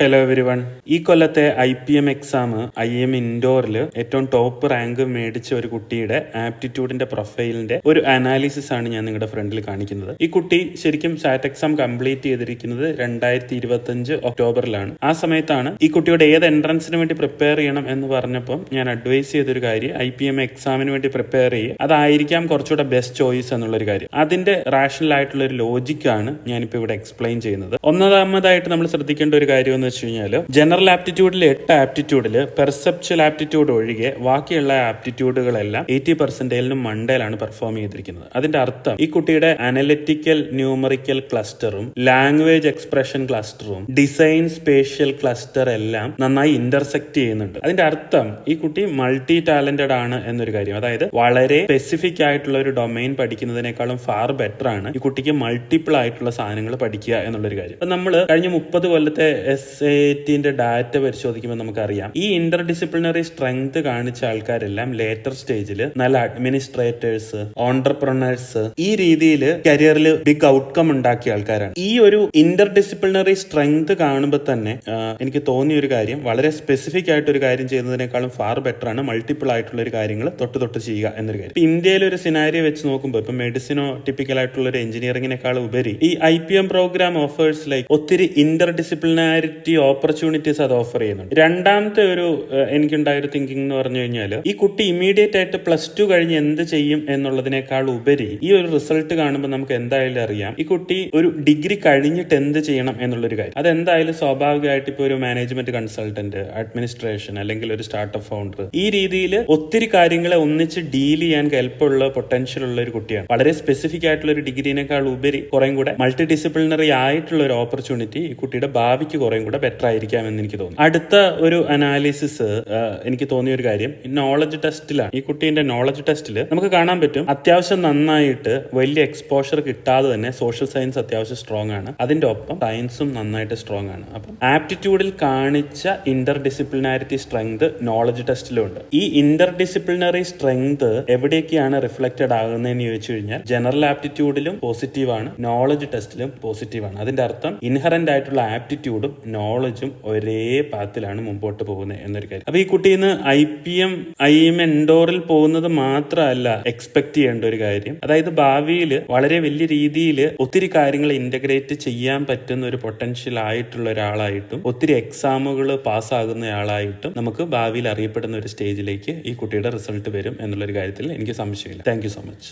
Hello every one. ഈ കൊല്ലത്തെ IPM exam IIM ഇൻഡോറിൽ ഏറ്റവും ടോപ്പ് റാങ്ക് മേടിച്ച ഒരു കുട്ടിയുടെ ആപ്റ്റിറ്റ്യൂഡിന്റെ പ്രൊഫൈലിന്റെ ഒരു അനാലിസിസ് ആണ് ഞാൻ നിങ്ങളുടെ ഫ്രണ്ടിൽ കാണിക്കുന്നത്. ഈ കുട്ടി ശരിക്കും സാറ്റ് എക്സാം കംപ്ലീറ്റ് ചെയ്തിരിക്കുന്നത് 2025 ഒക്ടോബറിലാണ്. ആ സമയത്താണ് ഈ കുട്ടിയുടെ ഏത് എൻട്രൻസിന് വേണ്ടി പ്രിപ്പയർ ചെയ്യണം എന്ന് പറഞ്ഞപ്പം ഞാൻ അഡ്വൈസ് ചെയ്തൊരു കാര്യം IPM എക്സാമിന് വേണ്ടി പ്രിപ്പയർ ചെയ്യുക, അതായിരിക്കാം കുറച്ചുകൂടെ ബെസ്റ്റ് ചോയ്സ് എന്നുള്ളൊരു കാര്യം. അതിന്റെ റാഷണൽ ആയിട്ടുള്ള ഒരു ലോജിക്കാണ് ഞാനിപ്പോൾ ഇവിടെ എക്സ്പ്ലെയിൻ ചെയ്യുന്നത്. ഒന്നാമതായിട്ട് നമ്മൾ ശ്രദ്ധിക്കേണ്ട ഒരു കാര്യം എന്ന് വെച്ച് കഴിഞ്ഞാൽ, ജനറൽ ആപ്റ്റിറ്റ്യൂഡിൽ 8 ആപ്റ്റിറ്റ്യൂഡിൽ പെർസെപ്ച്വൽ ആപ്റ്റിറ്റ്യൂഡ് ഒഴികെ ബാക്കിയുള്ള ആപ്റ്റിറ്റ്യൂഡുകളെല്ലാം 80% മണ്ടയിലാണ് പെർഫോം ചെയ്തിരിക്കുന്നത്. അതിന്റെ അർത്ഥം ഈ കുട്ടിയുടെ അനലിറ്റിക്കൽ ന്യൂമറിക്കൽ ക്ലസ്റ്ററും ലാംഗ്വേജ് എക്സ്പ്രഷൻ ക്ലസ്റ്ററും ഡിസൈൻ സ്പേഷ്യൽ ക്ലസ്റ്റർ എല്ലാം നന്നായി ഇന്റർസെക്ട് ചെയ്യുന്നുണ്ട്. അതിന്റെ അർത്ഥം ഈ കുട്ടി മൾട്ടി ടാലന്റഡ് ആണ് എന്നൊരു കാര്യം. അതായത് വളരെ സ്പെസിഫിക് ആയിട്ടുള്ള ഒരു ഡൊമൈൻ പഠിക്കുന്നതിനേക്കാളും ഫാർ ബെറ്റർ ആണ് ഈ കുട്ടിക്ക് മൾട്ടിപ്പിൾ ആയിട്ടുള്ള സാധനങ്ങൾ പഠിക്കുക എന്നുള്ളൊരു കാര്യം. നമ്മൾ കഴിഞ്ഞ 30 കൊല്ലത്തെ SATന്റെ ഡാറ്റ പരിശോധിക്കുമ്പോൾ നമുക്കറിയാം, ഈ ഇന്റർ ഡിസിപ്ലിനറി സ്ട്രെങ്ത് കാണിച്ച ആൾക്കാരെല്ലാം ലേറ്റർ സ്റ്റേജിൽ നല്ല അഡ്മിനിസ്ട്രേറ്റേഴ്സ്, ഓൺടർപ്രണേഴ്സ്, ഈ രീതിയിൽ കരിയറിൽ ബിഗ് ഔട്ട്കം ഉണ്ടാക്കിയ ആൾക്കാരാണ്. ഈ ഒരു ഇന്റർ ഡിസിപ്ലിനറി സ്ട്രെങ്ത് കാണുമ്പോൾ തന്നെ എനിക്ക് തോന്നിയ ഒരു കാര്യം, വളരെ സ്പെസിഫിക് ആയിട്ട് ഒരു കാര്യം ചെയ്യുന്നതിനേക്കാളും ഫാർ ബെറ്റർ ആണ് മൾട്ടിപ്പിൾ ആയിട്ടുള്ള ഒരു കാര്യങ്ങൾ തൊട്ട് ചെയ്യുക എന്നൊരു കാര്യം. ഇന്ത്യയിലെ ഒരു സിനാരിയോ വെച്ച് നോക്കുമ്പോൾ ഇപ്പൊ മെഡിസിനോ ടിപ്പിക്കൽ ആയിട്ടുള്ള ഒരു എഞ്ചിനീയറിംഗിനേക്കാൾ ഉപരി ഈ IPM പ്രോഗ്രാം ഓഫേഴ്സ് ലൈക്ക് ഒത്തിരി ഇന്റർ ഡിസിപ്ലിനാരിറ്റി ഓപ്പർച്യൂണിറ്റീസ് അത് ഓഫർ ചെയ്യുന്നുണ്ട്. രണ്ടാമത്തെ ഒരു എനിക്കുണ്ടായ ഒരു തിങ്കിങ് എന്ന് പറഞ്ഞു കഴിഞ്ഞാൽ, ഈ കുട്ടി ഇമ്മീഡിയറ്റ് ആയിട്ട് +2 കഴിഞ്ഞ് എന്ത് ചെയ്യും എന്നുള്ളതിനേക്കാൾ ഉപരി ഈ ഒരു റിസൾട്ട് കാണുമ്പോൾ നമുക്ക് എന്തായാലും അറിയാം ഈ കുട്ടി ഒരു ഡിഗ്രി കഴിഞ്ഞിട്ട് എന്ത് ചെയ്യണം എന്നുള്ളൊരു കാര്യം. അതെന്തായാലും സ്വാഭാവികമായിട്ട് ഇപ്പോൾ ഒരു മാനേജ്മെന്റ് കൺസൾട്ടന്റ്, അഡ്മിനിസ്ട്രേഷൻ, അല്ലെങ്കിൽ ഒരു സ്റ്റാർട്ടപ്പ് ഫൗണ്ടർ, ഈ രീതിയിൽ ഒത്തിരി കാര്യങ്ങളെ ഒന്നിച്ച് ഡീൽ ചെയ്യാൻ കെൽപ്പുള്ള പൊട്ടൻഷ്യൽ ഉള്ള ഒരു കുട്ടിയാണ്. വളരെ സ്പെസിഫിക് ആയിട്ടുള്ള ഒരു ഡിഗ്രീനേക്കാൾ ഉപരി കുറേ കൂടെ മൾട്ടി ഡിസിപ്ലിനറി ആയിട്ടുള്ള ഒരു ഓപ്പർച്യൂണിറ്റി ഈ കുട്ടിയുടെ ഭാവിക്ക് കുറേ കൂടെ ബെറ്റർ ആയിരിക്കാം എന്ന് എനിക്ക് തോന്നുന്നു. അടുത്ത ഒരു അനാലിസിസ് എനിക്ക് തോന്നിയ ഒരു കാര്യം നോളജ് ടെസ്റ്റിലാണ്. ഈ കുട്ടീന്റെ നോളജ് ടെസ്റ്റിൽ നമുക്ക് കാണാൻ പറ്റും, അത്യാവശ്യം നന്നായിട്ട് വലിയ എക്സ്പോഷർ കിട്ടാതെ തന്നെ സോഷ്യൽ സയൻസ് അത്യാവശ്യം സ്ട്രോങ് ആണ്. അതിന്റെ ഒപ്പം സയൻസും നന്നായിട്ട് സ്ട്രോങ് ആണ്. അപ്പം ആപ്റ്റിറ്റ്യൂഡിൽ കാണിച്ച ഇന്റർ ഡിസിപ്ലിനാരിറ്റി സ്ട്രെങ്ത് നോളജ് ടെസ്റ്റിലും ഉണ്ട്. ഈ ഇന്റർ ഡിസിപ്ലിനറി സ്ട്രെങ്ത് എവിടെയൊക്കെയാണ് റിഫ്ലക്റ്റഡ് ആകുന്നതെന്ന് ചോദിച്ചു കഴിഞ്ഞാൽ, ജനറൽ ആപ്റ്റിറ്റ്യൂഡിലും പോസിറ്റീവ് ആണ്, നോളജ് ടെസ്റ്റിലും പോസിറ്റീവ് ആണ്. അതിന്റെ അർത്ഥം ഇൻഹറന്റ് ആയിട്ടുള്ള ആപ്റ്റിറ്റ്യൂഡും നോളജും ഒരേ പാത്തിലാണ് മുമ്പോട്ട് പോകുന്നത് എന്നൊരു കാര്യം. അപ്പൊ ഈ കുട്ടീന്ന് IIM ഇൻഡോറിൽ പോകുന്നത് മാത്രമല്ല എക്സ്പെക്ട് ചെയ്യേണ്ട ഒരു കാര്യം, അതായത് ഭാവിയിൽ വളരെ വലിയ രീതിയിൽ ഒത്തിരി കാര്യങ്ങൾ ഇന്റഗ്രേറ്റ് ചെയ്യാൻ പറ്റുന്ന ഒരു പൊട്ടൻഷ്യൽ ആയിട്ടുള്ള ഒരാളായിട്ടും ഒത്തിരി എക്സാമുകൾ പാസ്സാകുന്നയാളായിട്ടും നമുക്ക് ഭാവിയിൽ അറിയപ്പെടുന്ന ഒരു സ്റ്റേജിലേക്ക് ഈ കുട്ടിയുടെ റിസൾട്ട് വരും എന്നുള്ളൊരു കാര്യത്തിൽ എനിക്ക് സംശയമില്ല. Thank you so much.